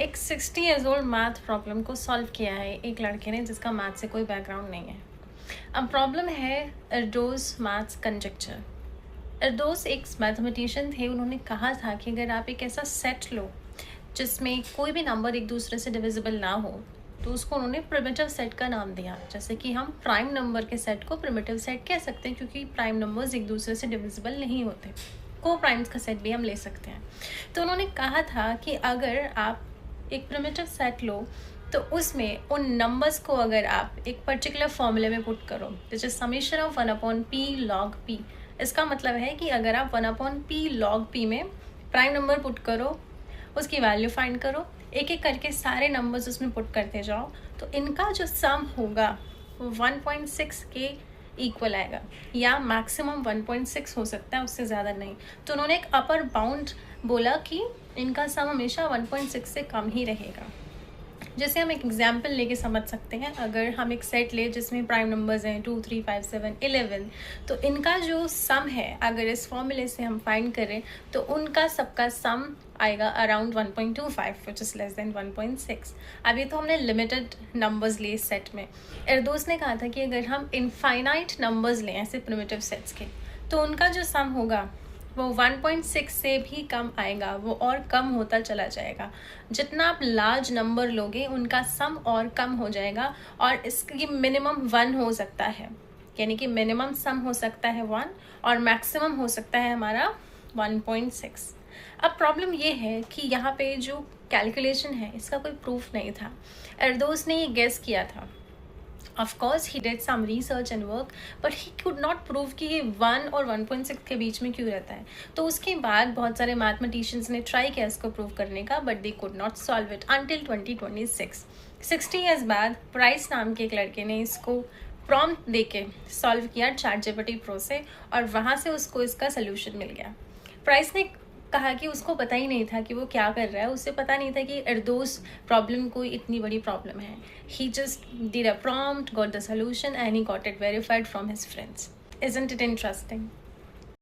एक 60 years old math problem को solve किया है एक लड़के ने जिसका मैथ से कोई बैकग्राउंड नहीं है। अब प्रॉब्लम है एर्दोस मैथ्स कंजक्चर। एर्दोस एक मैथमेटिशियन थे। उन्होंने कहा था कि अगर आप एक ऐसा सेट लो जिसमें कोई भी नंबर एक दूसरे से डिविजिबल ना हो तो उसको उन्होंने प्रिमिटिव सेट का नाम दिया। जैसे कि हम प्राइम नंबर के सेट को प्रिमिटिव सेट कह सकते हैं क्योंकि प्राइम नंबर्स एक दूसरे से डिविजिबल नहीं होते। को प्राइम्स का सेट भी हम ले सकते हैं। तो उन्होंने कहा था कि अगर आप एक प्रिमिटिव सेट लो तो उसमें उन नंबर्स को अगर आप एक पर्टिकुलर फॉर्मूले में पुट करो which is summation of 1/p log p। इसका मतलब है कि अगर आप 1/p log p में प्राइम नंबर पुट करो, उसकी वैल्यू फाइंड करो, एक एक करके सारे नंबर्स उसमें पुट करते जाओ तो इनका जो सम होगा वो 1.6 के इक्वल आएगा या मैक्सिमम 1.6 हो सकता है, उससे ज़्यादा नहीं। तो उन्होंने एक अपर बाउंड बोला कि इनका सम हमेशा 1.6 से कम ही रहेगा। जैसे हम एक एग्जाम्पल लेके समझ सकते हैं। अगर हम एक सेट ले जिसमें प्राइम नंबर्स हैं 2, 3, 5, 7, 11, तो इनका जो सम है अगर इस फॉर्मूले से हम फाइंड करें तो उनका सबका सम आएगा around 1.25 which is less than 1.6। अब ये तो हमने लिमिटेड नंबर्स लिए इस सेट में। एर्दोस ने कहा था कि अगर हम इनफाइनाइट नंबर्स लें ऐसे प्रिमिटिव सेट्स के तो उनका जो सम होगा वो 1.6 से भी कम आएगा, वो और कम होता चला जाएगा। जितना आप लार्ज नंबर लोगे उनका सम और कम हो जाएगा और इसकी मिनिमम 1 हो सकता है, यानी कि मिनिमम सम हो सकता है 1 और मैक्सिमम हो सकता है हमारा 1.6। अब प्रॉब्लम ये है कि यहाँ पे जो कैलकुलेशन है इसका कोई प्रूफ नहीं था। एर्दोस ने ये गेस किया था। Of course he did some research and work, but he could not prove कि ये 1 और 1.6 के बीच में क्यों रहता है। तो उसके बाद बहुत सारे मैथमेटिशियंस ने ट्राई किया इसको प्रूव करने का, but they could not solve it until 2026। 60 years बाद प्राइस नाम के एक लड़के ने इसको प्रॉम्प्ट देके सॉल्व किया ChatGPT Pro से और वहाँ से उसको इसका सोल्यूशन मिल गया। प्राइस ने कहा कि उसको पता ही नहीं था कि वो क्या कर रहा है, उसे पता नहीं था कि एर्दोस प्रॉब्लम कोई इतनी बड़ी प्रॉब्लम है। He just did a prompt, got the solution and he got it verified from his friends. Isn't it interesting?